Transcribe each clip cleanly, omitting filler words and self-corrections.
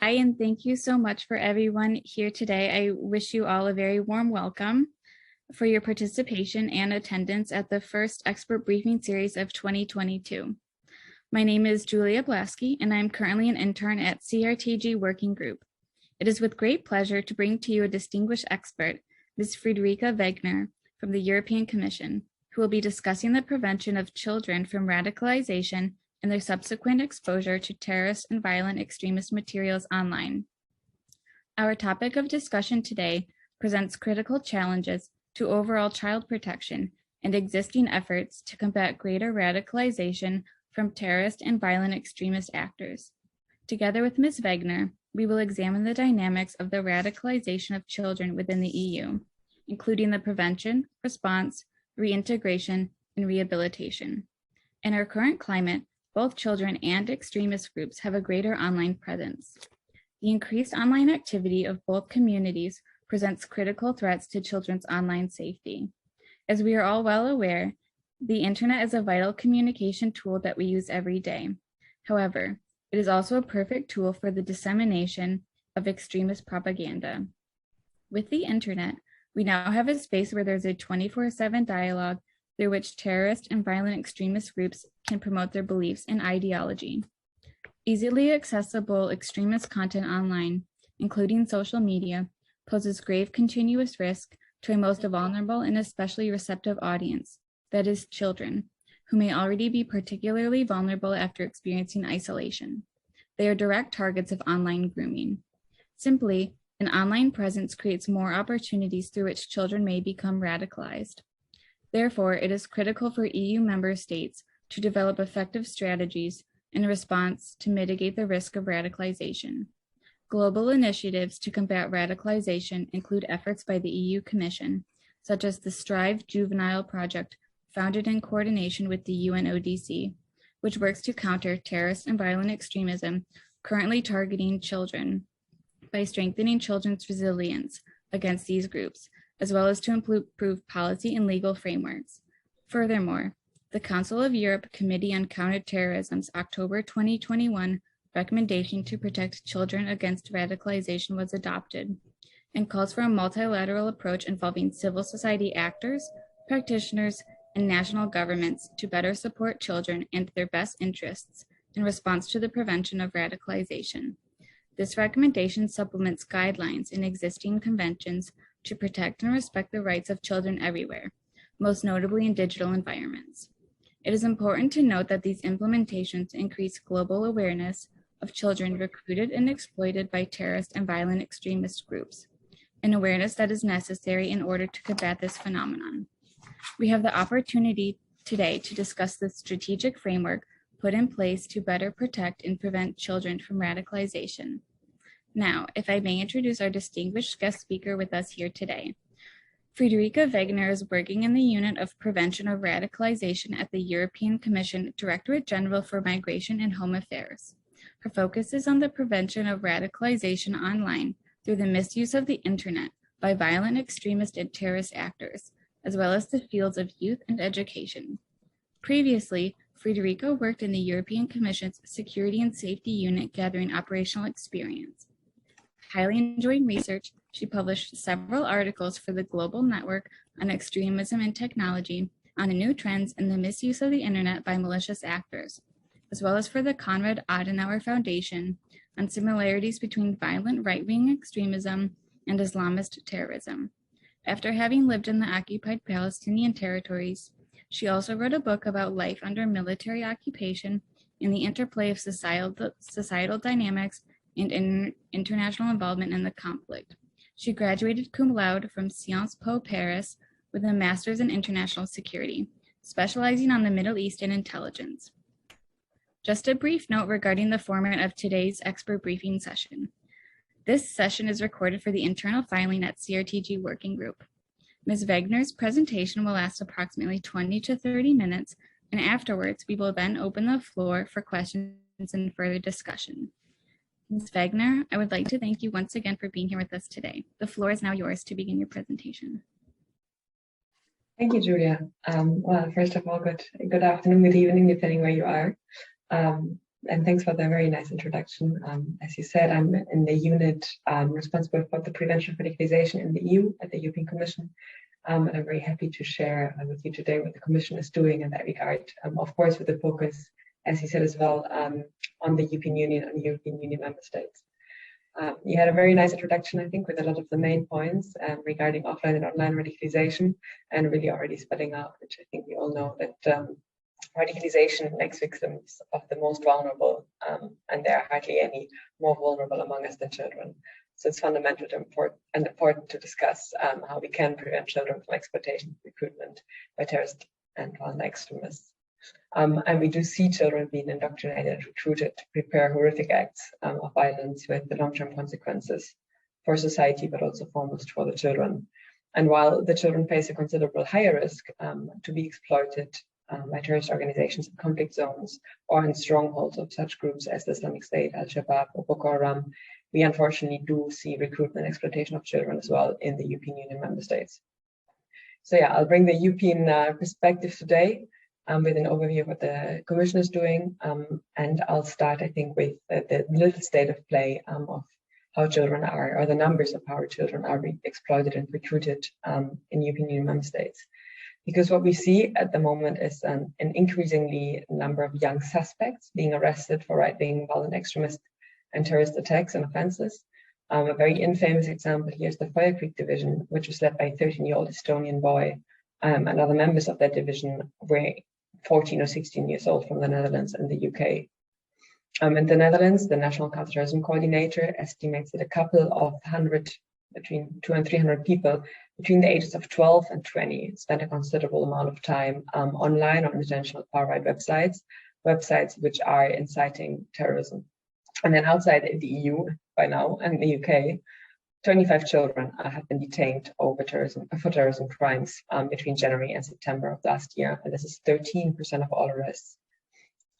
Hi, and thank you so much for everyone here today. I wish you all a very warm welcome for your participation and attendance at the first expert briefing series of 2022. My name is Julia Blaski, and I'm currently an intern at CRTG Working Group. It is with great pleasure to bring to you a distinguished expert, Ms. Friederike Wegener from the European Commission, who will be discussing the prevention of children from radicalization and their subsequent exposure to terrorist and violent extremist materials online. Our topic of discussion today presents critical challenges to overall child protection and existing efforts to combat greater radicalization from terrorist and violent extremist actors. Together with Ms. Wegener, we will examine the dynamics of the radicalization of children within the EU, including the prevention, response, reintegration, and rehabilitation. In our current climate, both children and extremist groups have a greater online presence. The increased online activity of both communities presents critical threats to children's online safety. As we are all well aware, the internet is a vital communication tool that we use every day. However, it is also a perfect tool for the dissemination of extremist propaganda. With the internet, we now have a space where there's a 24/7 dialogue through which terrorist and violent extremist groups can promote their beliefs and ideology. Easily accessible extremist content online, including social media, poses grave continuous risk to a most vulnerable and especially receptive audience, that is, children, who may already be particularly vulnerable after experiencing isolation. They are direct targets of online grooming. Simply, an online presence creates more opportunities through which children may become radicalized. Therefore, it is critical for EU member states to develop effective strategies in response to mitigate the risk of radicalization. Global initiatives to combat radicalization include efforts by the EU Commission, such as the Strive Juvenile Project, founded in coordination with the UNODC, which works to counter terrorist and violent extremism currently targeting children by strengthening children's resilience against these groups, as well as to improve policy and legal frameworks. Furthermore, the Council of Europe Committee on Counterterrorism's October 2021 recommendation to protect children against radicalization was adopted and calls for a multilateral approach involving civil society actors, practitioners, and national governments to better support children and their best interests in response to the prevention of radicalization. This recommendation supplements guidelines in existing conventions to protect and respect the rights of children everywhere, most notably in digital environments. It is important to note that these implementations increase global awareness of children recruited and exploited by terrorist and violent extremist groups, an awareness that is necessary in order to combat this phenomenon. We have the opportunity today to discuss the strategic framework put in place to better protect and prevent children from radicalization. Now, if I may introduce our distinguished guest speaker with us here today. Friederike Wegener is working in the Unit of Prevention of Radicalization at the European Commission Directorate General for Migration and Home Affairs. Her focus is on the prevention of radicalization online through the misuse of the internet by violent extremist and terrorist actors, as well as the fields of youth and education. Previously, Friederike worked in the European Commission's Security and Safety Unit gathering operational experience. Highly enjoying research, she published several articles for the Global Network on Extremism and Technology on new trends in the misuse of the internet by malicious actors, as well as for the Konrad Adenauer Foundation on similarities between violent right-wing extremism and Islamist terrorism. After having lived in the occupied Palestinian territories, she also wrote a book about life under military occupation and the interplay of societal dynamics and international involvement in the conflict. She graduated cum laude from Sciences Po Paris with a master's in international security, specializing on the Middle East and intelligence. Just a brief note regarding the format of today's expert briefing session. This session is recorded for the internal filing at CRTG Working Group. Ms. Wegener's presentation will last approximately 20 to 30 minutes, and afterwards we will then open the floor for questions and further discussion. Ms. Wegener, I would like to thank you once again for being here with us today. The floor is now yours to begin your presentation. Thank you, Julia. Well, first of all, good afternoon, good evening, depending where you are. and thanks for the very nice introduction. As you said, I'm in the unit responsible for the prevention of radicalization in the EU at the European Commission. And I'm very happy to share with you today what the Commission is doing in that regard. Of course, with the focus, as you said as well, on the European Union and European Union member states. You had a very nice introduction, I think, with a lot of the main points regarding offline and online radicalization, and really already spelling out, which I think we all know, that radicalization makes victims of the most vulnerable, and there are hardly any more vulnerable among us than children. So it's fundamental and important to discuss how we can prevent children from exploitation and recruitment by terrorists and violent extremists. And we do see children being indoctrinated and recruited to prepare horrific acts of violence with the long-term consequences for society, but also foremost for the children. And while the children face a considerable higher risk to be exploited by terrorist organizations in conflict zones or in strongholds of such groups as the Islamic State, Al-Shabaab, or Boko Haram, we unfortunately do see recruitment and exploitation of children as well in the European Union member states. So yeah, I'll bring the European perspective today with an overview of what the Commission is doing. And I'll start, I think, with the little state of play of how children are, or the numbers of how children are exploited and recruited in European Union member states. Because what we see at the moment is an increasingly number of young suspects being arrested for right-wing violent extremist and terrorist attacks and offenses. A very infamous example here is the Friederike division, which was led by a 13-year-old Estonian boy, and other members of that division were 14 or 16 years old from the Netherlands and the UK. In the Netherlands, the National Counterterrorism Coordinator estimates that a couple of hundred, between 200 and 300 people between the ages of 12 and 20 spent a considerable amount of time online on international far-right websites which are inciting terrorism. And then outside the EU by now, and the UK, 25 children have been detained for terrorism crimes between January and September of last year. And this is 13% of all arrests.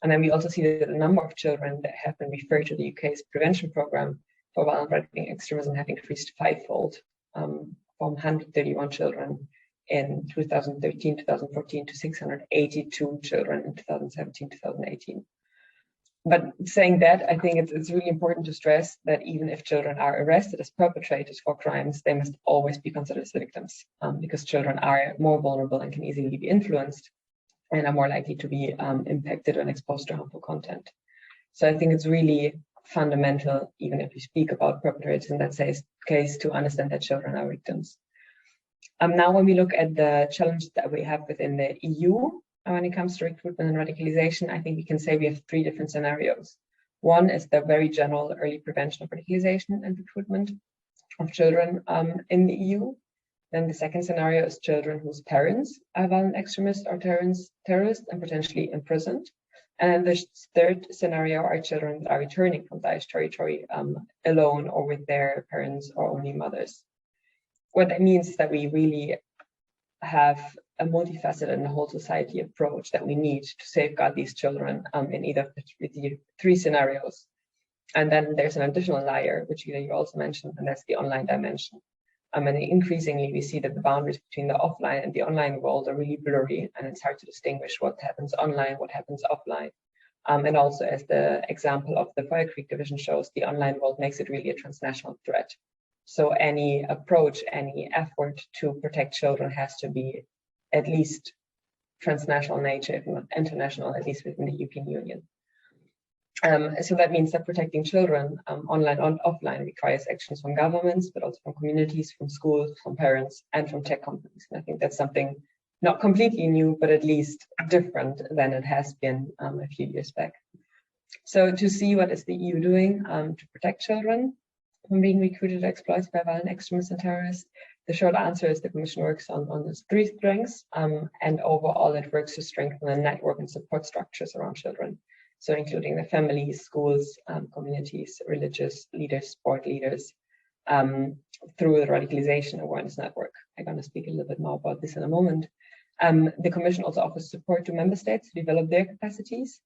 And then we also see that the number of children that have been referred to the UK's prevention program for violent right-wing extremism have increased fivefold, from 131 children in 2013-2014 to 682 children in 2017-2018. But saying that, I think it's really important to stress that even if children are arrested as perpetrators for crimes, they must always be considered as victims, because children are more vulnerable and can easily be influenced and are more likely to be impacted and exposed to harmful content. So I think it's really fundamental, even if we speak about perpetrators in that case, to understand that children are victims. Now, when we look at the challenges that we have within the EU, when it comes to recruitment and radicalization, I think we can say we have three different scenarios. One is the very general early prevention of radicalization and recruitment of children in the EU. Then the second scenario is children whose parents are violent extremists or terrorists and potentially imprisoned. And then the third scenario are children that are returning from Daesh territory alone or with their parents or only mothers. What that means is that we really have a multifaceted and whole society approach that we need to safeguard these children in either of the three scenarios. And then there's an additional layer, which you also mentioned, and that's the online dimension. And increasingly, we see that the boundaries between the offline and the online world are really blurry, and it's hard to distinguish what happens online, what happens offline. And also, as the example of the Friederike division shows, the online world makes it really a transnational threat. So any approach, any effort to protect children has to be at least transnational nature, if not international, at least within the European Union. So that means that protecting children online and offline requires actions from governments, but also from communities, from schools, from parents, and from tech companies. And I think that's something not completely new, but at least different than it has been a few years back. So to see what is the EU doing to protect children from being recruited or exploited by violent extremists and terrorists, the short answer is the Commission works on those three strengths, and overall it works to strengthen the network and support structures around children. So including the families, schools, communities, religious leaders, sport leaders, through the Radicalization Awareness Network. I'm going to speak a little bit more about this in a moment. The Commission also offers support to member states to develop their capacities.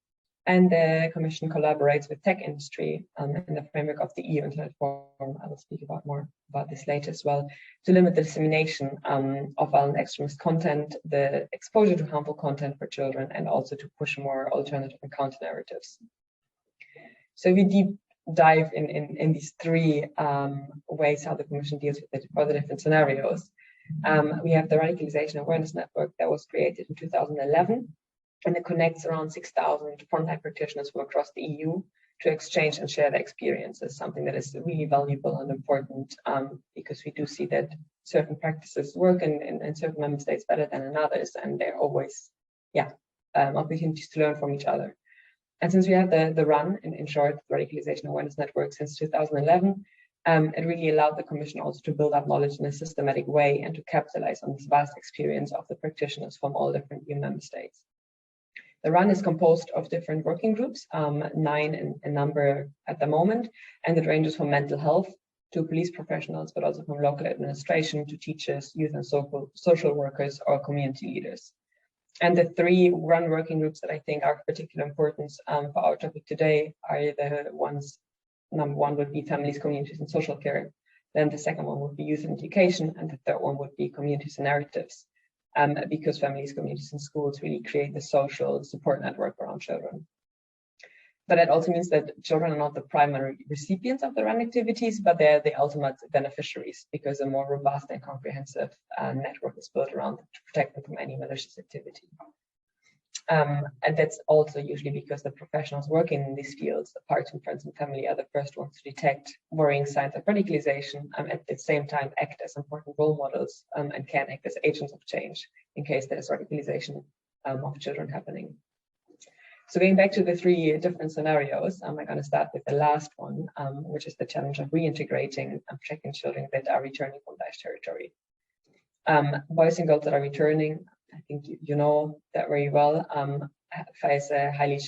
And the Commission collaborates with tech industry in the framework of the EU Internet Forum. I will speak more about this later as well, to limit the dissemination of violent extremist content, the exposure to harmful content for children, and also to push more alternative and counter narratives. So we deep dive in these three ways how the Commission deals with it for the different scenarios. We have the Radicalization Awareness Network that was created in 2011, and it connects around 6,000 frontline practitioners from across the EU to exchange and share their experiences, something that is really valuable and important because we do see that certain practices work in certain member states better than in others, and there are always, opportunities to learn from each other. And since we have the RUN, in short, the Radicalization Awareness Network, since 2011, it really allowed the Commission also to build up knowledge in a systematic way and to capitalize on this vast experience of the practitioners from all different EU member states. The RUN is composed of different working groups, 9 in number at the moment, and it ranges from mental health to police professionals, but also from local administration to teachers, youth and social workers, or community leaders. And the 3 RUN working groups that I think are of particular importance for our topic today are the ones, number 1 would be families, communities, and social care. Then the second one would be youth and education, and the third one would be communities and narratives, because families, communities, and schools really create the social support network around children. But that also means that children are not the primary recipients of the RUN activities, but they're the ultimate beneficiaries, because a more robust and comprehensive network is built around them to protect them from any malicious activity. And that's also usually because the professionals working in these fields, apart from friends and family, are the first ones to detect worrying signs of radicalization, at the same time act as important role models and can act as agents of change in case there's radicalization of children happening. So going back to the 3 different scenarios, I'm going to start with the last one, which is the challenge of reintegrating and protecting children that are returning from Daesh territory. Boys and girls that are returning, I think you know that very well, face a highly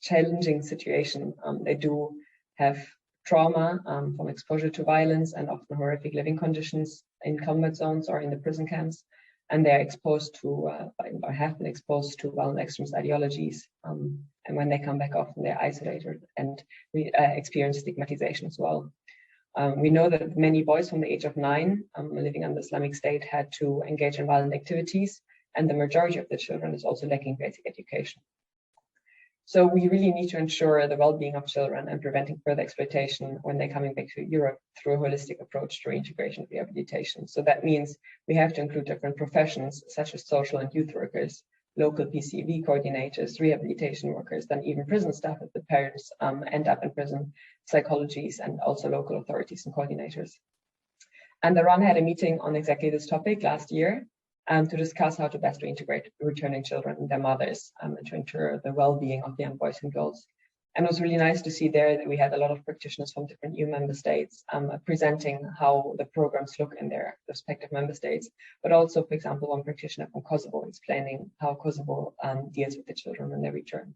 challenging situation. They do have trauma from exposure to violence and often horrific living conditions in combat zones or in the prison camps. And they're exposed to, or have been exposed to violent extremist ideologies. And when they come back, often they're isolated and experience stigmatization as well. We know that many boys from the age of 9 living under Islamic State had to engage in violent activities, and the majority of the children is also lacking basic education. So we really need to ensure the well-being of children and preventing further exploitation when they're coming back to Europe through a holistic approach to reintegration and rehabilitation. So that means we have to include different professions such as social and youth workers, local PCV coordinators, rehabilitation workers, then even prison staff if the parents end up in prison, psychologists, and also local authorities and coordinators. And the RUN had a meeting on exactly this topic last year, to discuss how to best reintegrate returning children and their mothers and to ensure the well-being of young boys and girls. And it was really nice to see there that we had a lot of practitioners from different EU member states presenting how the programs look in their respective member states, but also, for example, one practitioner from Kosovo explaining how Kosovo deals with the children when they return.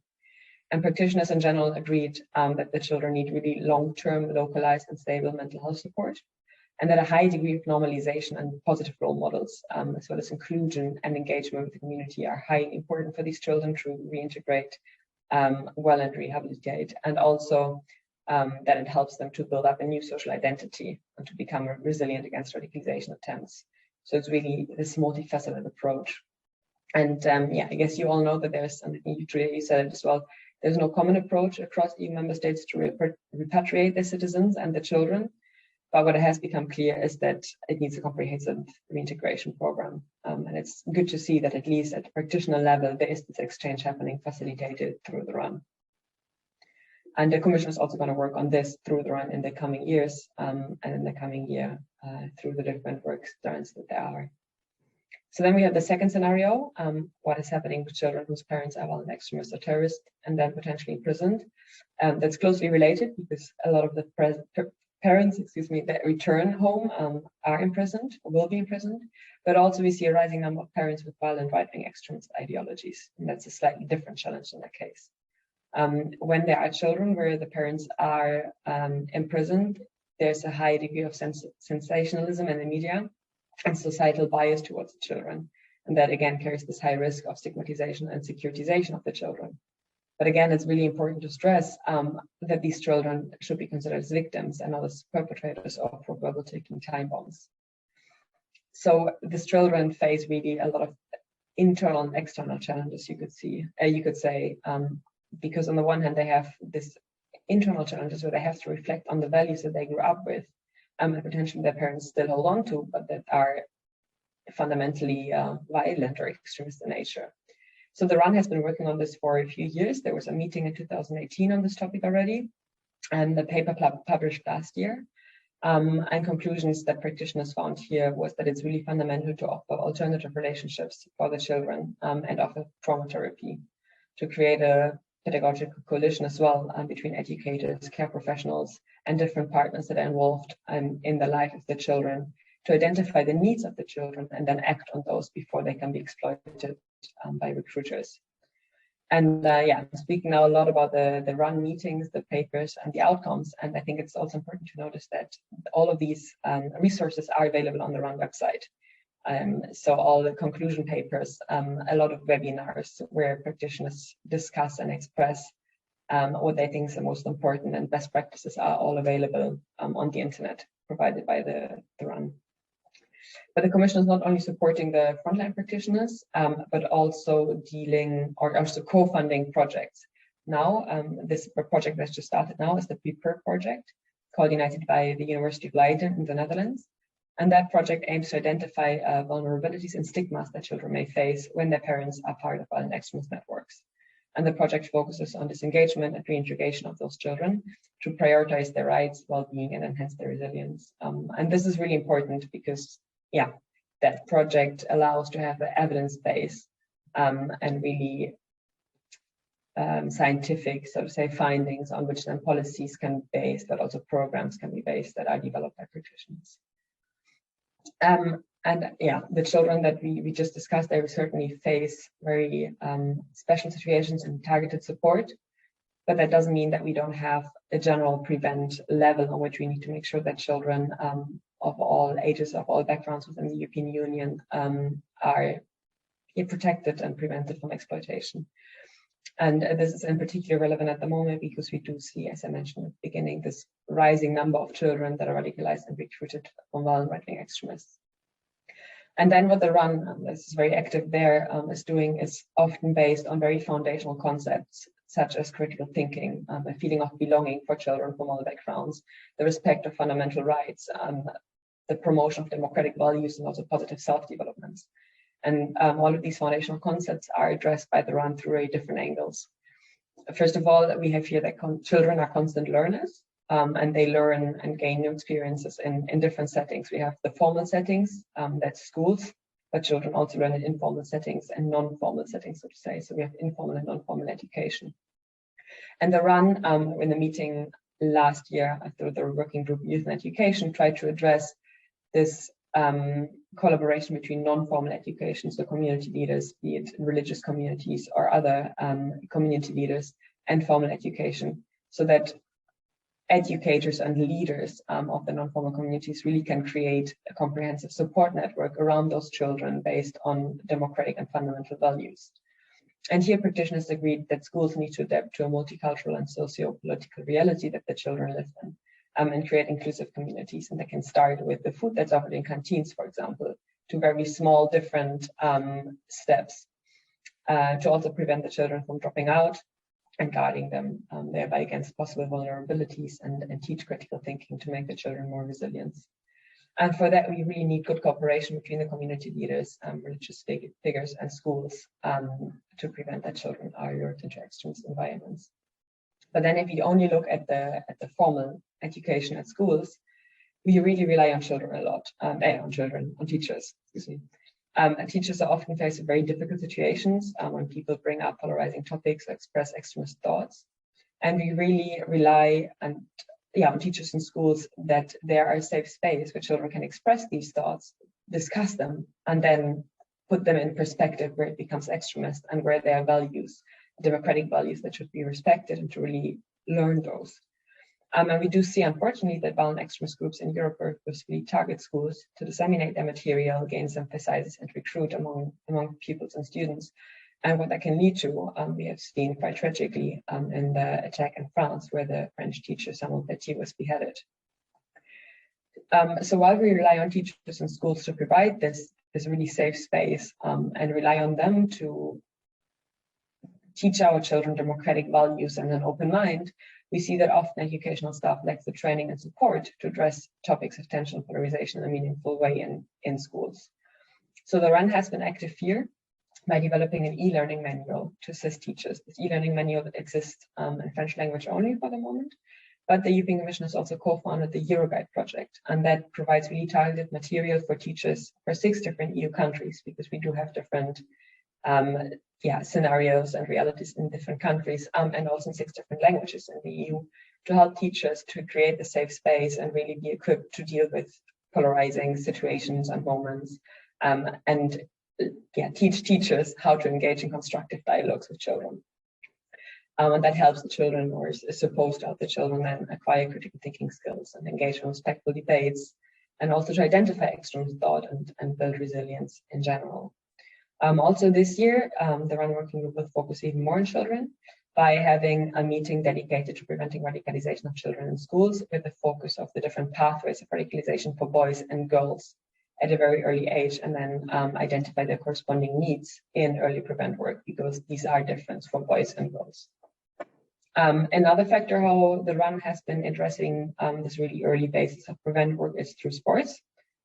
And practitioners in general agreed that the children need really long-term, localized and stable mental health support, and that a high degree of normalization and positive role models, as well as inclusion and engagement with the community, are highly important for these children to reintegrate well and rehabilitate, and also that it helps them to build up a new social identity and to become resilient against radicalization attempts. So it's really this multifaceted approach. And I guess you all know that there's, and I think you said it as well, there's no common approach across EU member states to repatriate their citizens and the children. But what has become clear is that it needs a comprehensive reintegration program. And it's good to see that at least at the practitioner level, there is this exchange happening, facilitated through the RUN. And the Commission is also going to work on this through the RUN in the coming years, and in the coming year through the different work strands that there are. So then we have the second scenario, what is happening with children whose parents are violent extremists or terrorists and then potentially imprisoned. That's closely related because a lot of the parents, that return home are imprisoned or will be imprisoned, but also we see a rising number of parents with violent right-wing extremist ideologies, and that's a slightly different challenge in that case. When there are children where the parents are imprisoned, there's a high degree of sensationalism in the media and societal bias towards the children, and that again carries this high risk of stigmatization and securitization of the children. But again, it's really important to stress that these children should be considered as victims and not as perpetrators of verbal ticking time bombs. So these children face really a lot of internal and external challenges, you could say, because on the one hand, they have this internal challenges where they have to reflect on the values that they grew up with, and potentially their parents still hold on to, but that are fundamentally violent or extremist in nature. So the RUN has been working on this for a few years. There was a meeting in 2018 on this topic already, and the paper published last year. And conclusions that practitioners found here was that it's really fundamental to offer alternative relationships for the children and offer trauma therapy, to create a pedagogical coalition as well between educators, care professionals, and different partners that are involved in the life of the children, to identify the needs of the children and then act on those before they can be exploited by recruiters. And yeah, I'm speaking now a lot about the RUN meetings, the papers, and the outcomes. And I think it's also important to notice that all of these resources are available on the RUN website. So all the conclusion papers, a lot of webinars where practitioners discuss and express what they think is the most important, and best practices are all available on the internet provided by the RUN. But the Commission is not only supporting the frontline practitioners, but also dealing or also co-funding projects. Now, this project that's just started now is the Prepare project, coordinated by the University of Leiden in the Netherlands. And that project aims to identify vulnerabilities and stigmas that children may face when their parents are part of violent extremist networks. And the project focuses on disengagement and reintegration of those children to prioritize their rights, well-being, and enhance their resilience. And this is really important because, yeah, that project allows to have an evidence base and really scientific, so to say, findings on which then policies can be based, but also programs can be based that are developed by practitioners. And yeah, the children that we just discussed, they will certainly face very special situations and targeted support, but that doesn't mean that we don't have a general prevent level on which we need to make sure that children of all ages, of all backgrounds within the European Union are protected and prevented from exploitation. And this is in particular relevant at the moment because we do see, as I mentioned at the beginning, this rising number of children that are radicalized and recruited from violent right-wing extremists. And then what the RUN, this is very active there, is doing is often based on very foundational concepts, such as critical thinking, a feeling of belonging for children from all backgrounds, the respect of fundamental rights, the promotion of democratic values, and also positive self-development. And all of these foundational concepts are addressed by the RUN through very different angles. First of all, we have here that children are constant learners, and they learn and gain new experiences in different settings. We have the formal settings, that's schools, but children also learn in informal settings and non-formal settings, so to say. So we have informal and non-formal education. And the RUN, in the meeting last year, through the working group Youth and Education, tried to address this collaboration between non-formal education, so community leaders, be it religious communities or other community leaders, and formal education, so that educators and leaders of the non-formal communities really can create a comprehensive support network around those children based on democratic and fundamental values. And here practitioners agreed that schools need to adapt to a multicultural and socio-political reality that the children live in, and create inclusive communities. And they can start with the food that's offered in canteens, for example, to very small different steps to also prevent the children from dropping out and guarding them thereby against possible vulnerabilities, and teach critical thinking to make the children more resilient. And for that, we really need good cooperation between the community leaders, religious figures, and schools to prevent that children are lured into extremist environments. But then if you only look at the formal education at schools, we really rely on children a lot, on teachers, excuse me. Teachers are often faced with very difficult situations when people bring up polarizing topics or express extremist thoughts. And we really rely on teachers in schools that there are a safe space where children can express these thoughts, discuss them, and then put them in perspective where it becomes extremist and where there are values, democratic values that should be respected, and to really learn those. And we do see, unfortunately, that violent extremist groups in Europe purposefully target schools to disseminate their material, gain sympathizers, and recruit among pupils and students. And what that can lead to, we have seen quite tragically in the attack in France, where the French teacher Samuel Paty was beheaded. So while we rely on teachers and schools to provide this really safe space and rely on them to teach our children democratic values and an open mind, we see that often educational staff lacks the training and support to address topics of tension and polarization in a meaningful way in schools. So the RUN has been active here by developing an e-learning manual to assist teachers. This e-learning manual that exists in French language only for the moment, but the European Commission has also co-founded the Euroguide project, and that provides really targeted material for teachers for 6 different EU countries, because we do have different scenarios and realities in different countries, and also in 6 different languages in the EU, to help teachers to create a safe space and really be equipped to deal with polarizing situations and moments, and teach teachers how to engage in constructive dialogues with children. And that helps the children, or is supposed to help the children, then acquire critical thinking skills and engage in respectful debates, and also to identify extremist thought and build resilience in general. Also this year, the RUN working group will focus even more on children by having a meeting dedicated to preventing radicalization of children in schools, with the focus of the different pathways of radicalization for boys and girls at a very early age, and then identify their corresponding needs in early prevent work, because these are different for boys and girls. Another factor how the RUN has been addressing this really early basis of prevent work is through sports.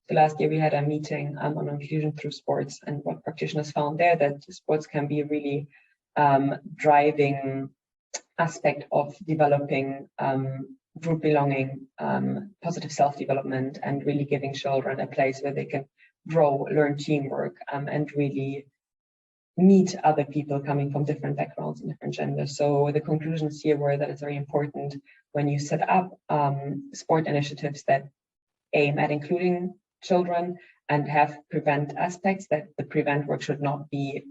So last year we had a meeting on inclusion through sports, and what practitioners found there that sports can be a really driving aspect of developing group belonging, positive self-development, and really giving children a place where they can grow, learn teamwork, and really meet other people coming from different backgrounds and different genders. So the conclusions here were that it's very important when you set up sport initiatives that aim at including children and have prevent aspects, that the prevent work should not be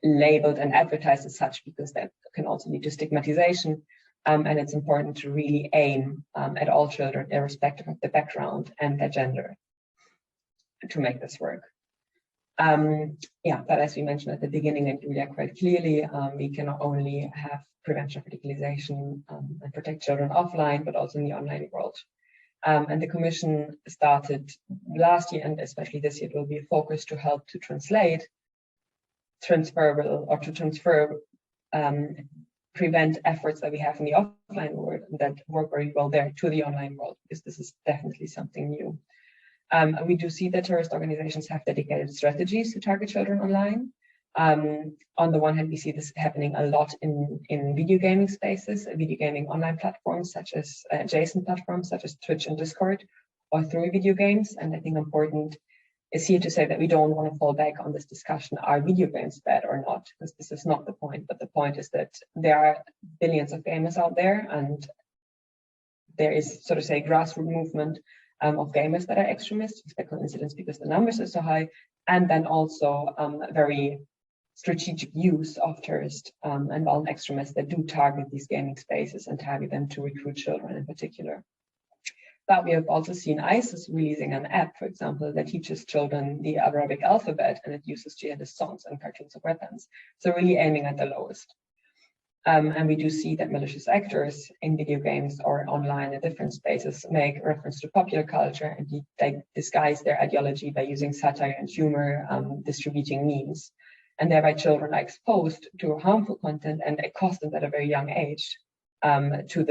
labeled and advertised as such, because that can also lead to stigmatization. And it's important to really aim at all children, irrespective of their background and their gender, to make this work. But as we mentioned at the beginning, and really quite clearly, we cannot only have prevention of radicalization and protect children offline, but also in the online world. And the Commission started last year, and especially this year, it will be a focus to help to translate transferable, or to transfer prevent efforts that we have in the offline world and that work very well there to the online world, because this is definitely something new. We do see that terrorist organizations have dedicated strategies to target children online. On the one hand, we see this happening a lot in video gaming spaces, video gaming online platforms such as adjacent platforms such as Twitch and Discord, or through video games. And I think important is here to say that we don't want to fall back on this discussion, are video games bad or not? Because this is not the point, but the point is that there are billions of gamers out there, and there is, so to say, grassroots movement of gamers that are extremists, by coincidence, because the numbers are so high, and then also very strategic use of terrorist and violent extremists that do target these gaming spaces and target them to recruit children in particular. But we have also seen ISIS releasing an app, for example, that teaches children the Arabic alphabet, and it uses jihadist songs and cartoons of weapons. So really aiming at the lowest. And we do see that malicious actors in video games or online in different spaces make reference to popular culture, and they disguise their ideology by using satire and humor, distributing memes. And thereby children are exposed to harmful content and accosted at a very young age to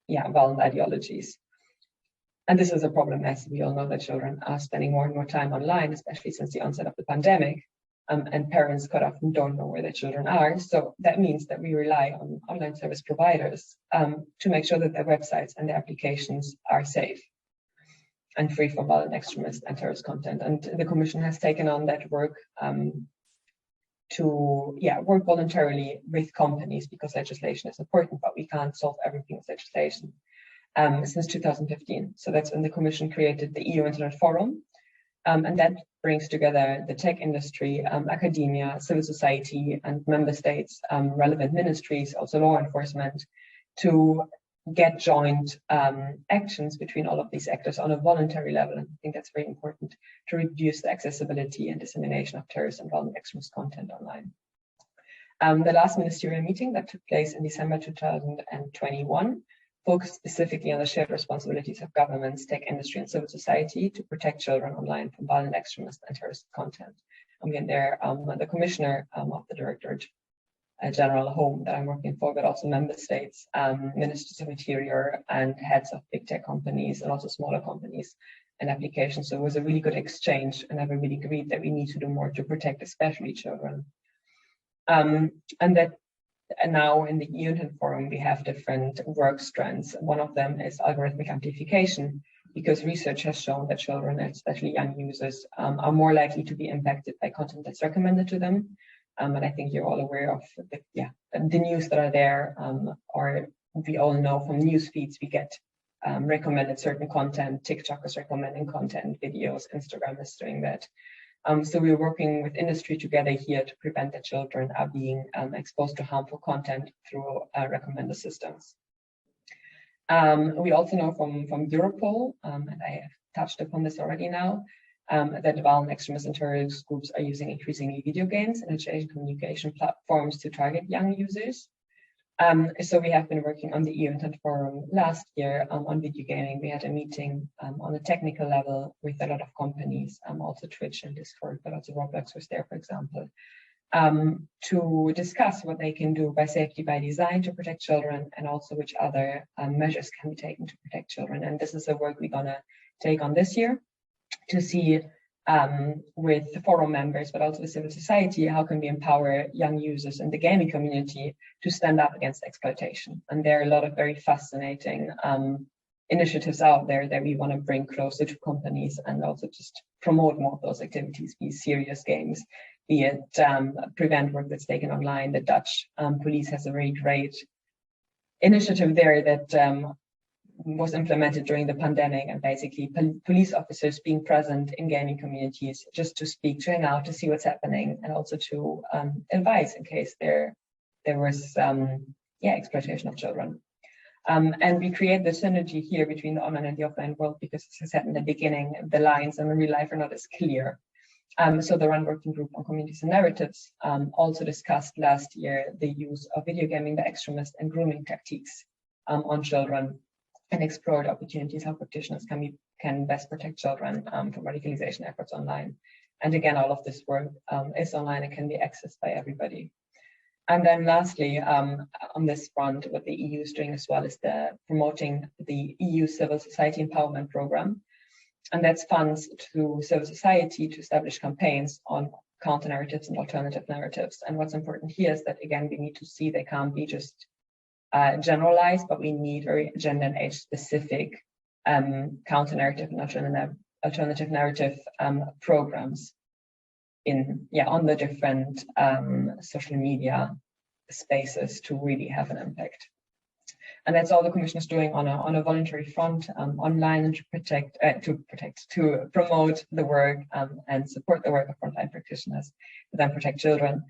violent ideologies. And this is a problem, as we all know, that children are spending more and more time online, especially since the onset of the pandemic. And parents quite often don't know where their children are. So that means that we rely on online service providers to make sure that their websites and their applications are safe and free from violent extremist and terrorist content. And the Commission has taken on that work to work voluntarily with companies, because legislation is important, but we can't solve everything with legislation, since 2015. So that's when the Commission created the EU Internet Forum, and that brings together the tech industry, academia, civil society, and member states, relevant ministries, also law enforcement, to get joint actions between all of these actors on a voluntary level. And I think that's very important to reduce the accessibility and dissemination of terrorist and violent extremist content online. The last ministerial meeting that took place in December 2021 focused specifically on the shared responsibilities of governments, tech industry, and civil society to protect children online from violent extremist and terrorist content. And again, there, the commissioner of the Directorate general home that I'm working for, but also member states, ministers of interior, and heads of big tech companies, and also smaller companies and applications. So it was a really good exchange, and everybody agreed that we need to do more to protect, especially children. And now in the Intern forum, we have different work strands. One of them is algorithmic amplification, because research has shown that children, especially young users, are more likely to be impacted by content that's recommended to them. And I think you're all aware of the news that are there, or we all know from news feeds we get recommended certain content. TikTok is recommending content, videos, Instagram is doing that. So we're working with industry together here to prevent that children are being exposed to harmful content through recommender systems. We also know from Europol, and I have touched upon this already now, that violent extremist and terrorist groups are using increasingly video games and education communication platforms to target young users. So we have been working on the EU Intent Forum last year on video gaming. We had a meeting on a technical level with a lot of companies, also Twitch and Discord, but also Roblox was there, for example, to discuss what they can do by safety by design to protect children, and also which other measures can be taken to protect children. And this is the work we're gonna take on this year to see with the forum members, but also with civil society, how can we empower young users in the gaming community to stand up against exploitation. And there are a lot of very fascinating initiatives out there that we want to bring closer to companies, and also just promote more of those activities, be serious games, be it prevent work that's taken online. The Dutch police has a very great initiative there that was implemented during the pandemic, and basically police officers being present in gaming communities just to speak, to hang out, to see what's happening, and also to advise in case there was exploitation of children. And we create the synergy here between the online and the offline world, because as I said in the beginning, the lines in real life are not as clear. So the RUN working group on communities and narratives also discussed last year the use of video gaming by extremists and grooming tactics on children, and explored opportunities how practitioners can best protect children from radicalization efforts online. And again, all of this work is online and can be accessed by everybody. And then lastly, on this front, what the EU is doing as well is promoting the EU Civil Society Empowerment Program. And that's funds to civil society to establish campaigns on counter narratives and alternative narratives. And what's important here is that, again, we need to see they can't be just generalized, but we need very gender and age specific counter narrative and alternative narrative programs on the different social media spaces to really have an impact. And that's all the Commission is doing on a voluntary front online, and to promote the work and support the work of frontline practitioners to then protect children.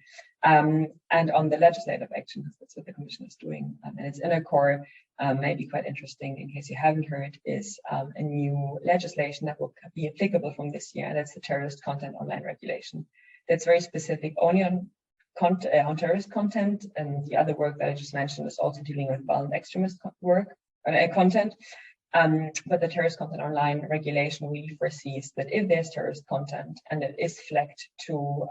And on the legislative action, that's what the Commission is doing. And its inner core may be quite interesting, in case you haven't heard, is a new legislation that will be applicable from this year, and that's the terrorist content online regulation. That's very specific only on terrorist content, and the other work that I just mentioned is also dealing with violent extremist content. But the terrorist content online regulation really foresees that if there's terrorist content and it is flagged to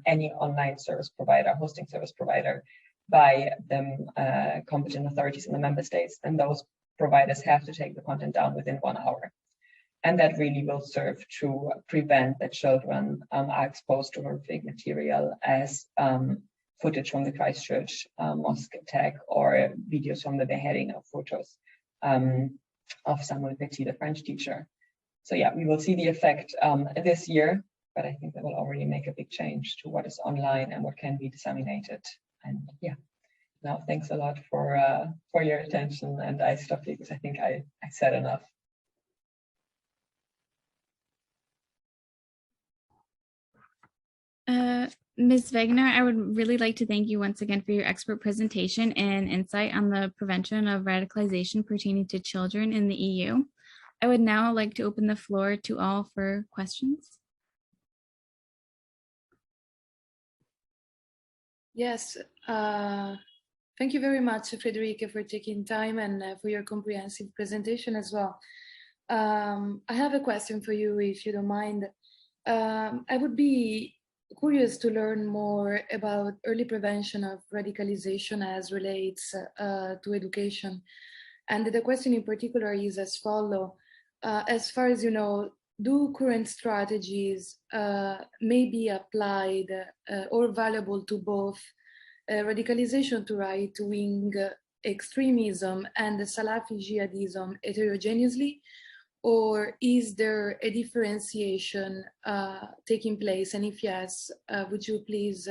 any online service provider, hosting service provider, by the competent authorities in the member states, then those providers have to take the content down within 1 hour. And that really will serve to prevent that children are exposed to horrific material as footage from the Christchurch mosque attack, or videos from the beheading, of photos of Samuel Paty, the French teacher. So yeah, we will see the effect this year, but I think that will already make a big change to what is online and what can be disseminated. And yeah, now thanks a lot for your attention, and I stop here because I think I said enough. Ms. Wegener, I would really like to thank you once again for your expert presentation and insight on the prevention of radicalization pertaining to children in the EU. I would now like to open the floor to all for questions. Yes, thank you very much, Friederike, for taking time and for your comprehensive presentation as well. I have a question for you, if you don't mind. I would be curious to learn more about early prevention of radicalization as relates to education. And the question in particular is as follows. As far as you know, do current strategies may be applied or valuable to both radicalization to right-wing extremism and the Salafi jihadism heterogeneously? Or is there a differentiation taking place? And if yes, would you please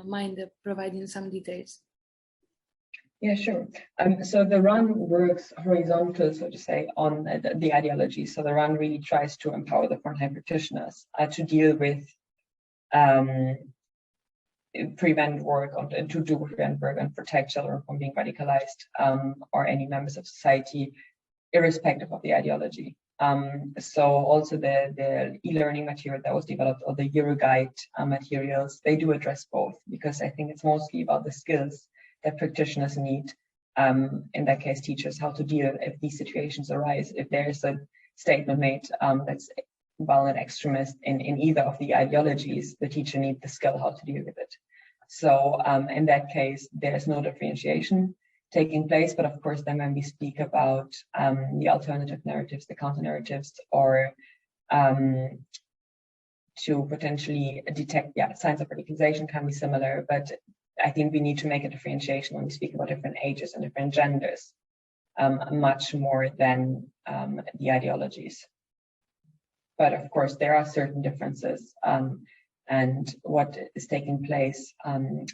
mind providing some details? Yeah, sure. So the RUN works horizontal, so to say, on the ideology. So the RUN really tries to empower the frontline practitioners to deal with prevent work and protect children from being radicalized or any members of society, irrespective of the ideology. So also the e-learning material that was developed, or the Euroguide materials, they do address both, because I think it's mostly about the skills that practitioners need, in that case teachers, how to deal if these situations arise. If there's a statement made that's violent extremist in either of the ideologies, the teacher needs the skill how to deal with it. So in that case, there's no differentiation taking place. But of course, then when we speak about the alternative narratives, the counter narratives, or to potentially detect, signs of radicalization can be similar, but I think we need to make a differentiation when we speak about different ages and different genders, much more than the ideologies. But of course, there are certain differences. And what is taking place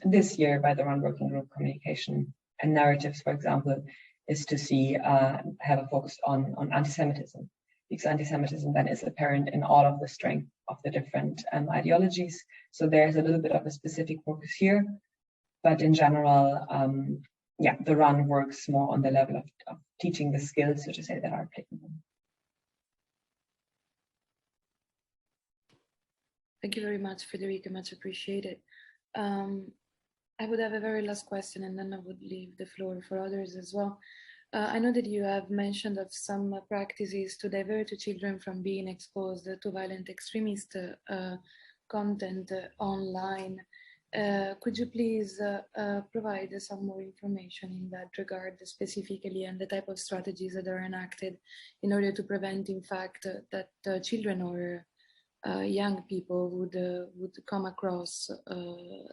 this year by the RUN Working Group Communication and Narratives, for example, is to see, have a focus on anti-Semitism, because anti-Semitism then is apparent in all of the strength of the different ideologies. So there's a little bit of a specific focus here, but in general, the RUN works more on the level of teaching the skills, so to say, that are applicable. Thank you very much, Friederike, much appreciated. I would have a very last question, and then I would leave the floor for others as well. I know that you have mentioned of some practices to divert children from being exposed to violent extremist content online. Could you please provide some more information in that regard specifically, and the type of strategies that are enacted in order to prevent, in fact, that children or young people would come across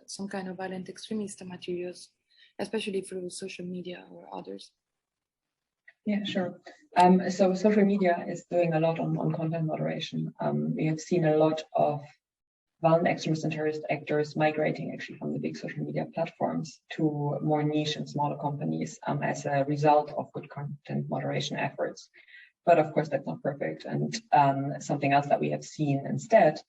some kind of violent extremist materials, especially through social media or others? Yeah, sure. So social media is doing a lot on content moderation. We have seen a lot of violent extremist and terrorist actors migrating actually from the big social media platforms to more niche and smaller companies as a result of good content moderation efforts. But of course, that's not perfect. And something else that we have seen instead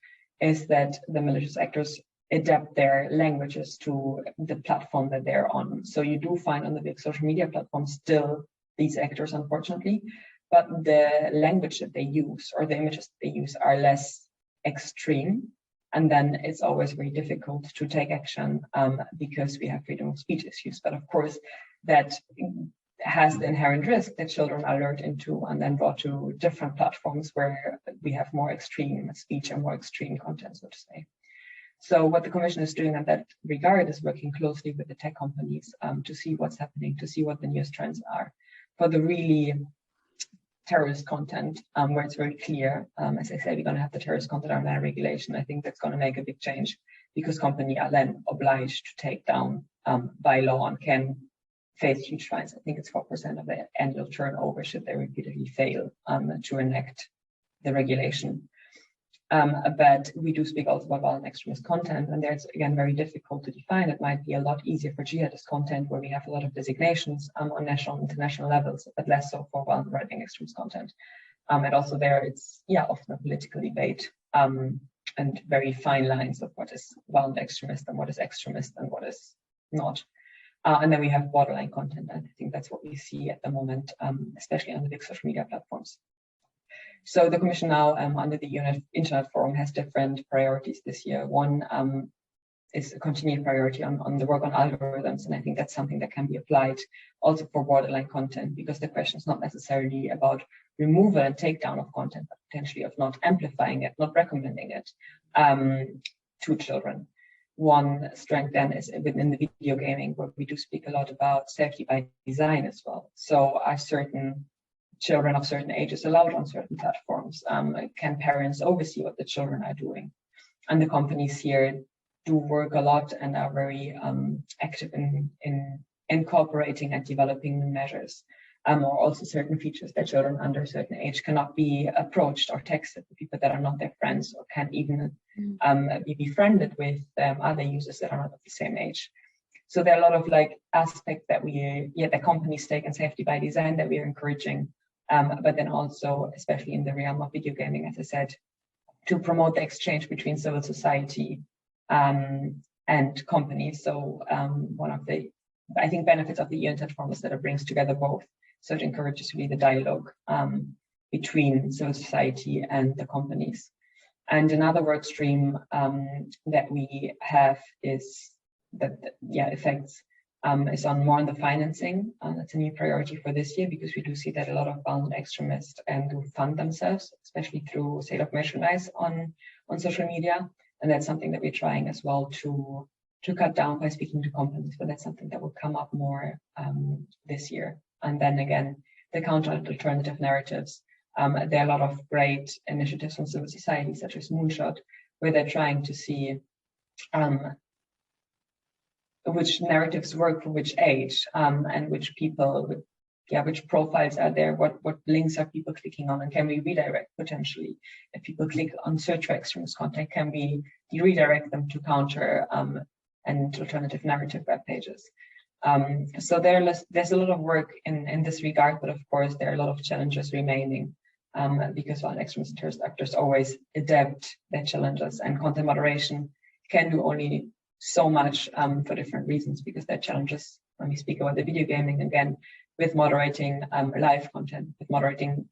is that the malicious actors adapt their languages to the platform that they're on. So you do find on the big social media platforms still these actors, unfortunately, but the language that they use or the images that they use are less extreme. And then it's always very difficult to take action because we have freedom of speech issues. But of course, that has the inherent risk that children are lured into and then brought to different platforms where we have more extreme speech and more extreme content, so to say. So what the Commission is doing in that regard is working closely with the tech companies to see what's happening, to see what the newest trends are. For the really terrorist content, where it's very clear, as I said, we're going to have the terrorist content online regulation. I think that's going to make a big change because companies are then obliged to take down by law and can face huge fines. I think it's 4% of their annual turnover should they repeatedly fail to enact the regulation. But we do speak also about violent extremist content, and there's again very difficult to define. It might be a lot easier for jihadist content where we have a lot of designations on national and international levels, but less so for violent right-wing extremist content. And also there it's often a political debate and very fine lines of what is violent extremist and what is extremist and what is not. And then we have borderline content, and I think that's what we see at the moment, especially on the big social media platforms. So the Commission now, under the Internet Forum, has different priorities this year. One is a continued priority on the work on algorithms, and I think that's something that can be applied also for borderline content, because the question is not necessarily about removal and takedown of content, but potentially of not amplifying it, not recommending it. to children. One strength then is within the video gaming, where we do speak a lot about safety by design as well. So are certain children of certain ages allowed on certain platforms? Can parents oversee what the children are doing? And the companies here do work a lot and are very active in incorporating and developing new measures, or also certain features that children under a certain age cannot be approached or texted with people that are not their friends, or can't even be befriended with other users that are not of the same age. So there are a lot of like aspects that the companies take in safety by design that we are encouraging, but then also, especially in the realm of video gaming, as I said, to promote the exchange between civil society and companies. So one of the, I think, benefits of the Intern form is that it brings together both. So it encourages really the dialogue between civil society and the companies. And another work stream that we have is that, affects is on more on the financing. That's a new priority for this year, because we do see that a lot of violent extremists do fund themselves, especially through sale of merchandise on social media. And that's something that we're trying as well to cut down by speaking to companies, but that's something that will come up more this year. And then again, the counter alternative narratives. There are a lot of great initiatives from civil society, such as Moonshot, where they're trying to see which narratives work for which age, and which people, which profiles are there, what links are people clicking on, and can we redirect potentially? If people click on search for extremist content, can we redirect them to counter and alternative narrative web pages? So there's a lot of work in this regard, but of course there are a lot of challenges remaining, because violent extremist and terrorist actors always adapt their challenges, and content moderation can do only so much for different reasons, because there are challenges when we speak about the video gaming, again, with moderating live content, with moderating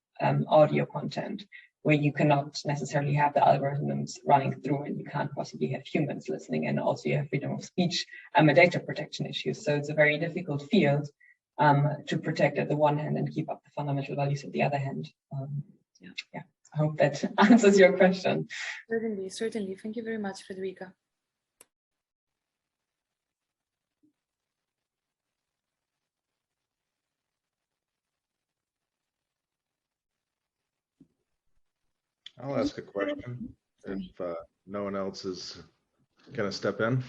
audio content, where you cannot necessarily have the algorithms running through, and you can't possibly have humans listening, and also you have freedom of speech and data protection issues. So it's a very difficult field to protect at the one hand and keep up the fundamental values at the other hand. I hope that answers your question. Certainly. Thank you very much, Friederike. I'll ask a question if no one else is going to step in.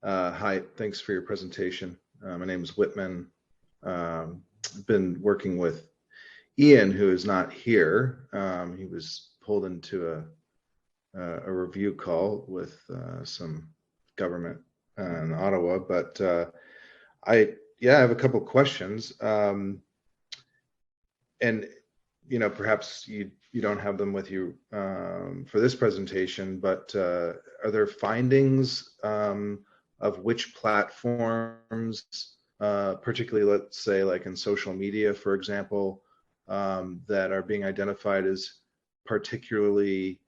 Hi, thanks for your presentation. My name is Whitman. I've been working with Ian, who is not here. He was pulled into a review call with some government in Ottawa, but I have a couple questions. And perhaps you don't have them with you for this presentation, but are there findings of which platforms, particularly, let's say, like in social media, for example, that are being identified as particularly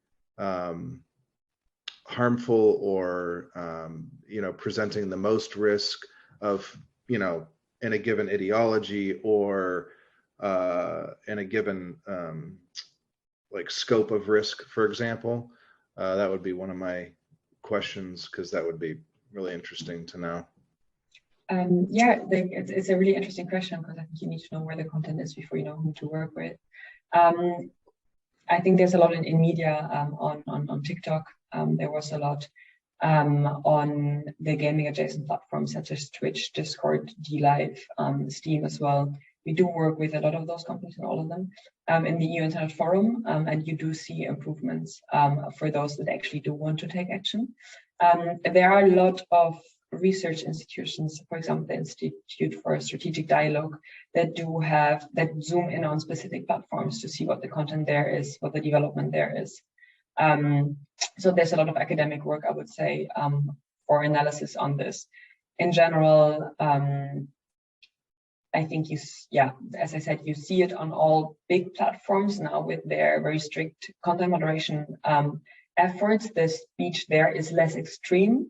harmful, or presenting the most risk of in a given ideology, or in a given like scope of risk, for example? That would be one of my questions, because that would be really interesting to know. It's a really interesting question, because I think you need to know where the content is before you know who to work with. I think there's a lot in media on TikTok. There was a lot on the gaming adjacent platforms such as Twitch, Discord, DLive, Steam as well. We do work with a lot of those companies, and all of them, in the EU Internet Forum, and you do see improvements for those that actually do want to take action. There are a lot of research institutions, for example, the Institute for Strategic Dialogue, that zoom in on specific platforms to see what the content there is, what the development there is. So there's a lot of academic work, I would say, for analysis on this. In general, I think as I said, you see it on all big platforms now with their very strict content moderation efforts. The speech there is less extreme.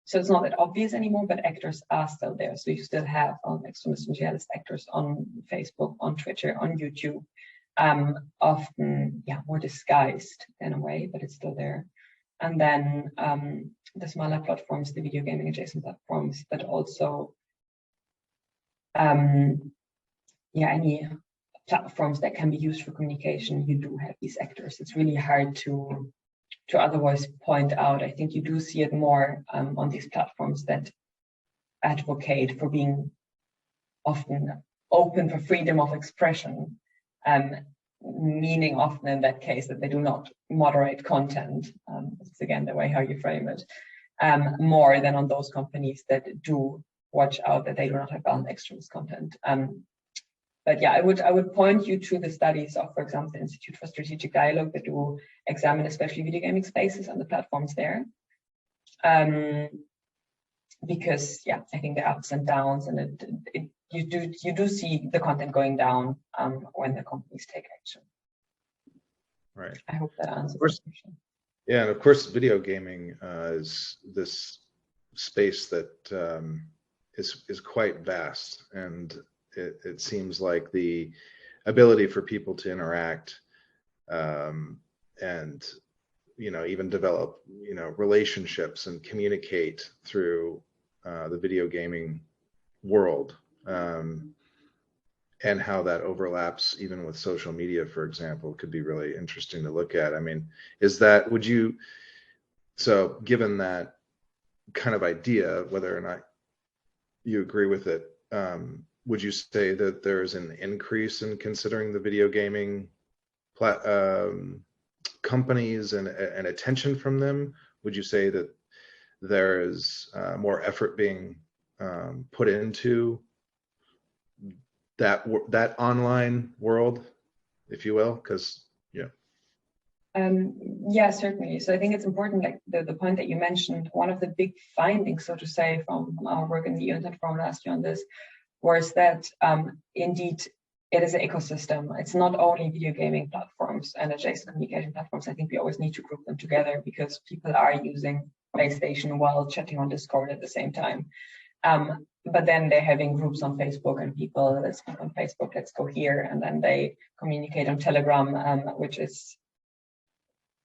So it's not that obvious anymore, but actors are still there. So you still have extremist and jihadist actors on Facebook, on Twitter, on YouTube, often more disguised in a way, but it's still there. and then the smaller platforms, the video gaming adjacent platforms, but also any platforms that can be used for communication. You do have these actors. It's really hard to otherwise point out. I think you do see it more on these platforms that advocate for being often open for freedom of expression, meaning often in that case that they do not moderate content. It's again the way how you frame it, more than on those companies that do watch out that they do not have banned extremist content. But yeah, I would point you to the studies of, for example, the Institute for Strategic Dialogue that do examine especially video gaming spaces and the platforms there. Because yeah, I think the ups and downs, and you do see the content going down when the companies take action. Right. I hope that answers the question. Yeah, and of course, video gaming is this space that is quite vast, and it seems like the ability for people to interact and even develop relationships and communicate through the video gaming world, and how that overlaps even with social media, for example, could be really interesting to look at. I mean, so given that kind of idea, whether or not you agree with it, would you say that there's an increase in considering the video gaming companies and attention from them? Would you say that there is more effort being put into that online world, if you will? Because yeah, certainly. So I think it's important, like the point that you mentioned, one of the big findings, so to say, from our work in the Intern forum last year on this, was that indeed it is an ecosystem. It's not only video gaming platforms and adjacent communication platforms. I think we always need to group them together because people are using PlayStation while chatting on Discord at the same time. But then they're having groups on Facebook, and people, let's speak on Facebook, let's go here, and then they communicate on Telegram, which is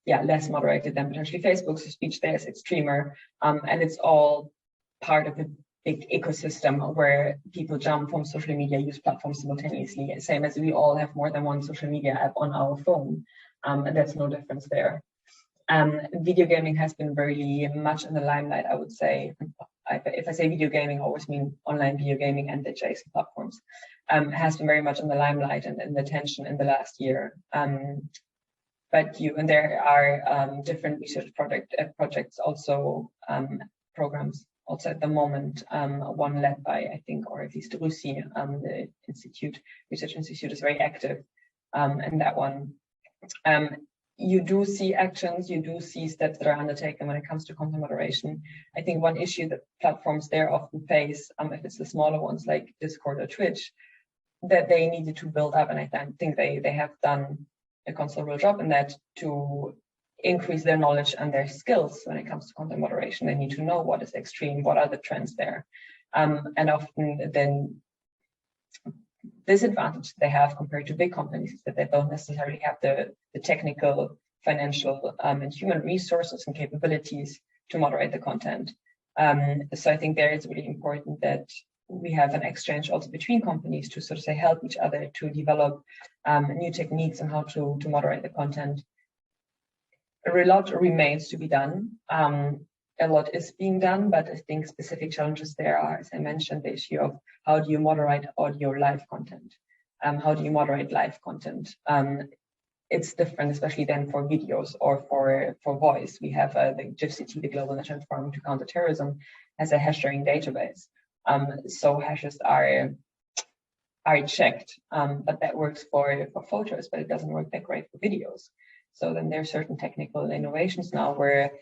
less moderated than potentially Facebook. So speech there is extremer, and it's all part of the big ecosystem where people jump from social media use platforms simultaneously, same as we all have more than one social media app on our phone, and that's no difference there. Video gaming has been very much in the limelight, I would say. If I say video gaming, I always mean online video gaming and adjacent platforms. Has been very much in the limelight and in the attention in the last year. But there are different research projects also, programs also at the moment. One led by, I think, or at least RUSI, the research institute is very active in that one. You do see actions, you do see steps that are undertaken when it comes to content moderation. I think one issue that platforms there often face, if it's the smaller ones like Discord or Twitch, that they needed to build up, and I think they have done a considerable job in that, to increase their knowledge and their skills when it comes to content moderation. They need to know what is extreme, what are the trends there. And often then disadvantage they have compared to big companies is that they don't necessarily have the technical, financial, and human resources and capabilities to moderate the content. So I think there it's really important that we have an exchange also between companies to sort of say help each other to develop new techniques on how to moderate the content. A lot remains to be done. A lot is being done, but I think specific challenges there are, as I mentioned, the issue of how do you moderate audio live content? How do you moderate live content? It's different, especially then for videos or for voice. We have the GIFCT, the Global Network Forum to Counter Terrorism, has a hash sharing database. So hashes are checked, but that works for photos, but it doesn't work that great for videos. So then there are certain technical innovations now where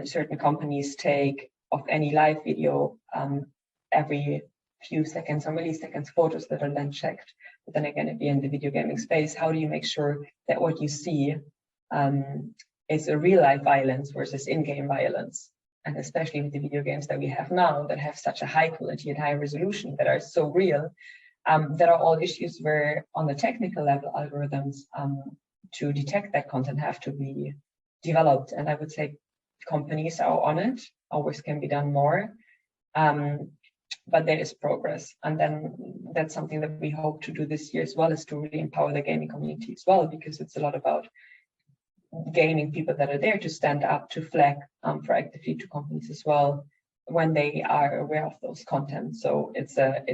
certain companies take of any live video every few seconds or milliseconds photos that are then checked. But then again, if you're in the video gaming space, how do you make sure that what you see is a real life violence versus in-game violence? And especially with the video games that we have now that have such a high quality and high resolution that are so real, there are all issues where on the technical level, algorithms to detect that content have to be developed. And I would say companies are on it. Always can be done more. But there is progress. And then that's something that we hope to do this year as well, is to really empower the gaming community as well, because it's a lot about gaming people that are there to stand up, to flag proactively to companies as well when they are aware of those content. So it's a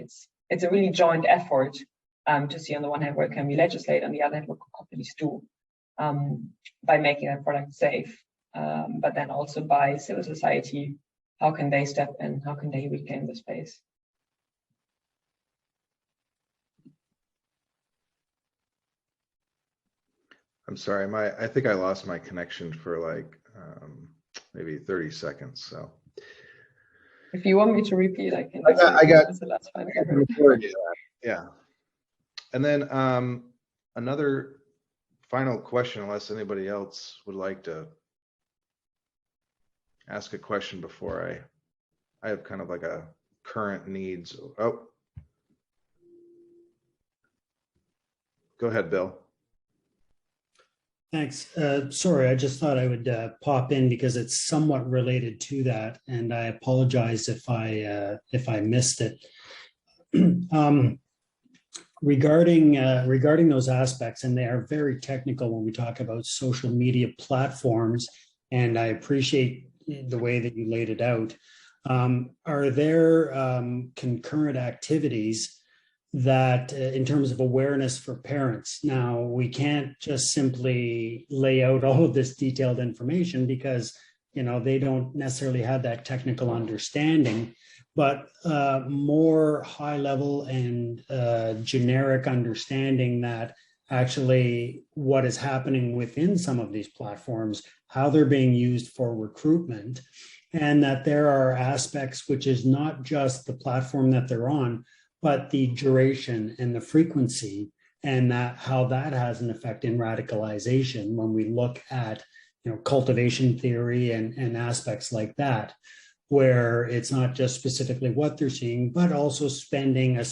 really joint effort to see on the one hand where can we legislate, on the other hand what companies do by making their product safe, but then also by civil society. How can they step in? How can they reclaim the space? I'm sorry, I think I lost my connection for like maybe 30 seconds. So if you want me to repeat, I can. I got the last one. Yeah. And then another final question, unless anybody else would like to ask a question before I have kind of like a current needs. Oh, go ahead, Bill. Thanks. Sorry, I just thought I would pop in because it's somewhat related to that, and I apologize if I missed it. Regarding those aspects, and they are very technical when we talk about social media platforms, and I appreciate the way that you laid it out. Are there concurrent activities that in terms of awareness for parents? Now, we can't just simply lay out all of this detailed information because, you know, they don't necessarily have that technical understanding, but more high level and generic understanding that actually what is happening within some of these platforms, how they're being used for recruitment, and that there are aspects which is not just the platform that they're on, but the duration and the frequency, and that how that has an effect in radicalization when we look at, you know, cultivation theory and aspects like that, where it's not just specifically what they're seeing, but also spending a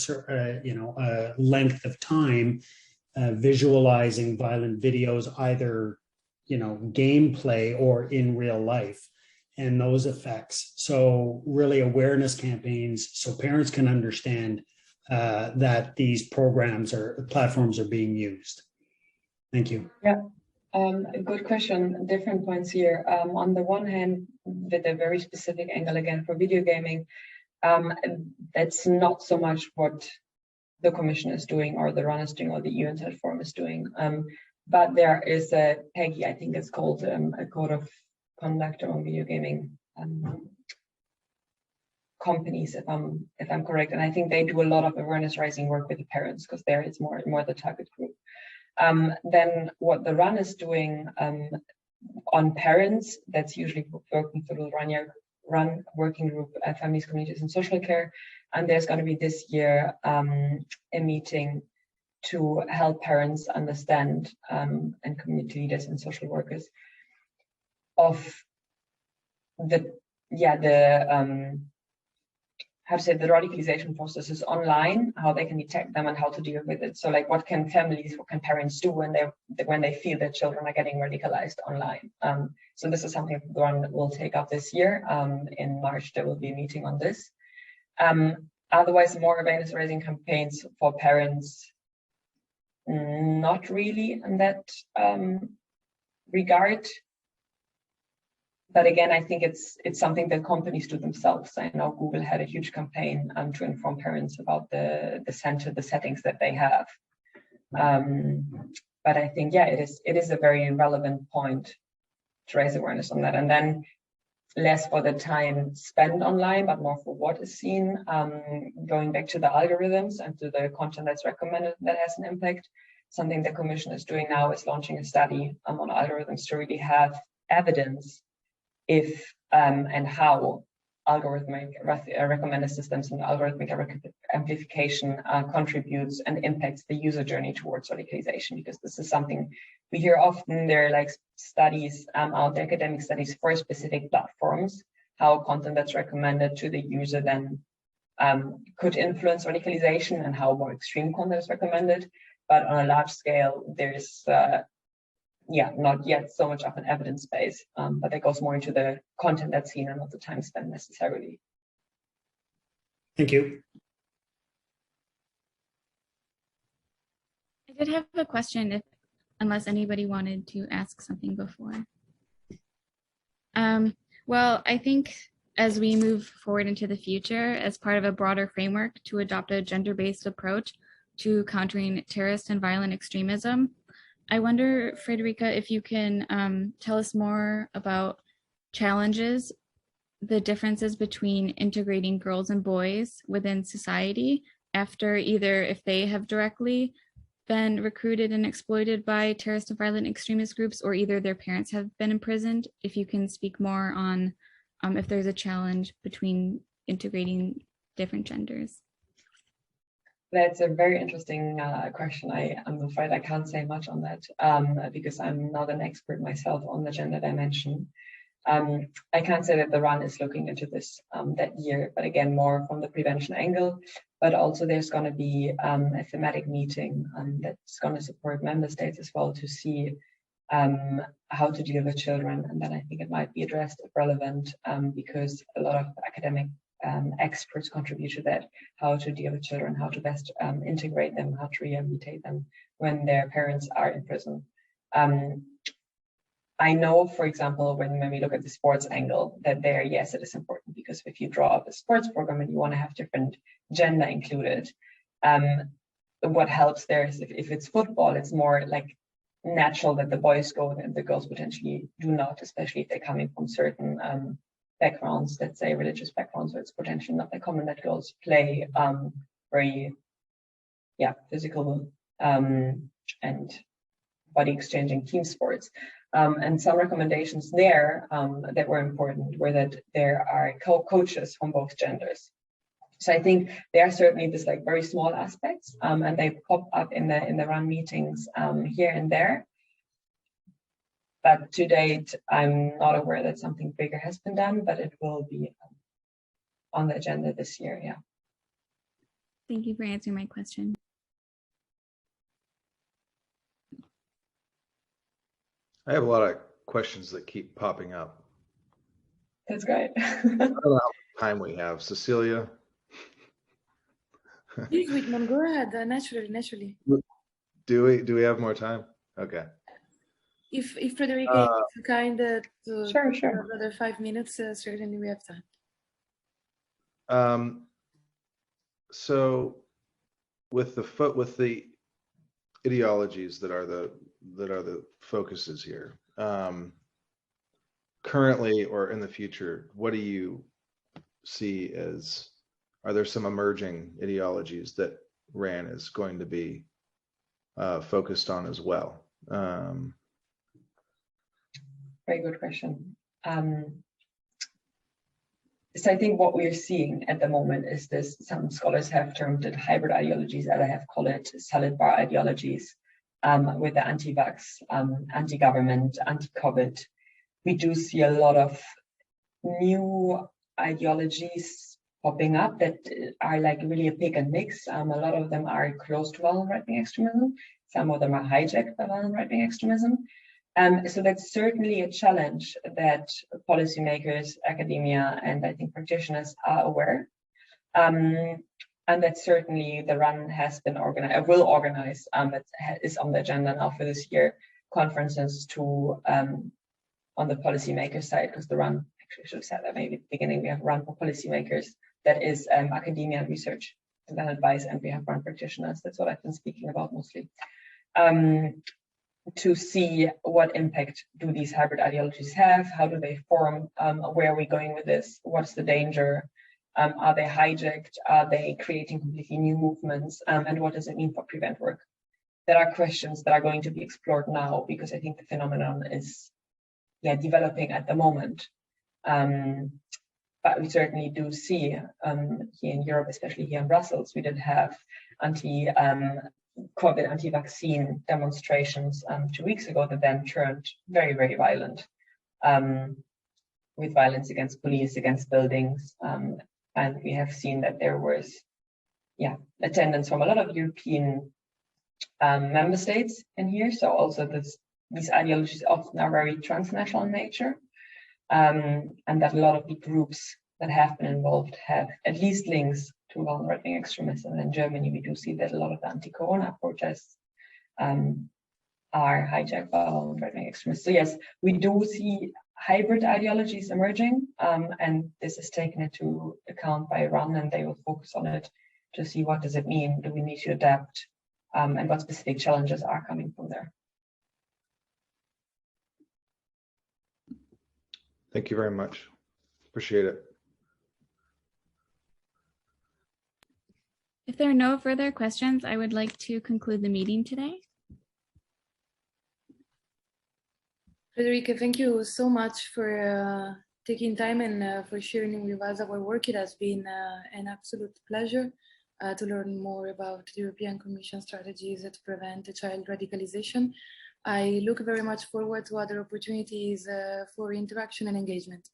length of time visualizing violent videos, either, you know, gameplay or in real life, and those effects. So really awareness campaigns so parents can understand that these programs or platforms are being used. Thank you. Yeah, good question. Different points here. On the one hand, with a very specific angle again for video gaming, that's not so much what the Commission is doing or the RUN is doing or the EU Intern Forum is doing. But there is a PEGI, I think it's called a Code of Conduct on Video Gaming companies, if I'm correct, and I think they do a lot of awareness raising work with the parents, because there it's more the target group. Then what the RUN is doing on parents, that's usually working through the RUN working group, families, communities, and social care. And there's going to be this year a meeting to help parents understand and community leaders and social workers of the radicalization processes online, how they can detect them and how to deal with it. So like what can parents do when they feel their children are getting radicalized online? So this is something the RUN will take up this year. In March, there will be a meeting on this. Otherwise, more awareness raising campaigns for parents, not really in that regard. But again, I think it's something that companies do themselves. I know Google had a huge campaign to inform parents about the settings that they have. But I think, yeah, it is a very relevant point to raise awareness on that. And then less for the time spent online, but more for what is seen. Going back to the algorithms and to the content that's recommended that has an impact. Something the Commission is doing now is launching a study on algorithms to really have evidence if and how algorithmic recommended systems and algorithmic amplification contributes and impacts the user journey towards radicalization, because this is something we hear often. There are like studies out there, academic studies for specific platforms, how content that's recommended to the user then could influence radicalization and how more extreme content is recommended. But on a large scale, there's yeah, not yet so much of an evidence base, but that goes more into the content that's seen and not the time spent necessarily. Thank you. I did have a question, unless anybody wanted to ask something before. Well, I think as we move forward into the future, as part of a broader framework to adopt a gender-based approach to countering terrorist and violent extremism, I wonder, Friederike, if you can tell us more about challenges, the differences between integrating girls and boys within society after either if they have directly been recruited and exploited by terrorist and violent extremist groups, or either their parents have been imprisoned. If you can speak more on if there's a challenge between integrating different genders. That's a very interesting question. I'm afraid I can't say much on that because I'm not an expert myself on the gender dimension. I can't say that the RAN is looking into this that year, but again, more from the prevention angle. But also there's going to be a thematic meeting that's going to support member states as well to see how to deal with children. And then I think it might be addressed if relevant because a lot of academic experts contribute to that, how to deal with children, how to best integrate them, how to rehabilitate them when their parents are in prison. I know, for example, when we look at the sports angle, that there, yes, it is important because if you draw up a sports program and you want to have different gender included, what helps there is if it's football, it's more like natural that the boys go and the girls potentially do not, especially if they're coming from certain backgrounds, let's say religious backgrounds, where it's potentially not that common that girls play very, physical and body exchanging team sports. And some recommendations there that were important were that there are coaches from both genders. So I think there are certainly this like very small aspects, and they pop up in the RAN meetings here and there. But to date, I'm not aware that something bigger has been done, but it will be on the agenda this year. Yeah. Thank you for answering my question. I have a lot of questions that keep popping up. That's great. I don't know how much time we have. Cecilia? Please, Wegener, go ahead. Naturally. Do we have more time? Okay. If Friederike is kind to Sure. another 5 minutes, certainly we have time. So with the ideologies that are the focuses here, currently or in the future, what do you see as, are there some emerging ideologies that RAN is going to be focused on as well? Very good question. So I think what we're seeing at the moment is this, some scholars have termed it hybrid ideologies, and I have called it salad bar ideologies, with the anti-vax, anti-government, anti-COVID. We do see a lot of new ideologies popping up that are like really a pick and mix. A lot of them are close to violent right-wing extremism. Some of them are hijacked by violent right-wing extremism. So that's certainly a challenge that policymakers, academia, and I think practitioners are aware. And that certainly the RAN has been organized, will organize, that is on the agenda now for this year, conferences to on the policymaker side, because the RAN, actually I should have said that maybe at the beginning, we have RAN for policymakers, that is academia and research and advice, and we have RAN practitioners. That's what I've been speaking about mostly. To see what impact do these hybrid ideologies have, how do they form, where are we going with this, what's the danger, are they hijacked, are they creating completely new movements, and what does it mean for prevent work? There are questions that are going to be explored now, because I think the phenomenon is developing at the moment. But we certainly do see here in Europe, especially here in Brussels, we did have COVID anti-vaccine demonstrations 2 weeks ago that then turned very, very violent, with violence against police, against buildings. And we have seen that there was, attendance from a lot of European member states in here. So also this these ideologies often are very transnational in nature, and that a lot of the groups that have been involved have at least links to right-wing extremism. And in Germany, we do see that a lot of the anti-corona protests are hijacked by right-wing extremists. So yes, we do see hybrid ideologies emerging, and this is taken into account by Iran, and they will focus on it to see what does it mean, do we need to adapt, and what specific challenges are coming from there. Thank you very much. Appreciate it. If there are no further questions, I would like to conclude the meeting today. Friederike, thank you so much for taking time and for sharing with us our work. It has been an absolute pleasure to learn more about the European Commission strategies to prevent child radicalization. I look very much forward to other opportunities for interaction and engagement.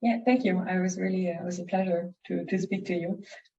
Yeah, thank you. It was a pleasure to speak to you.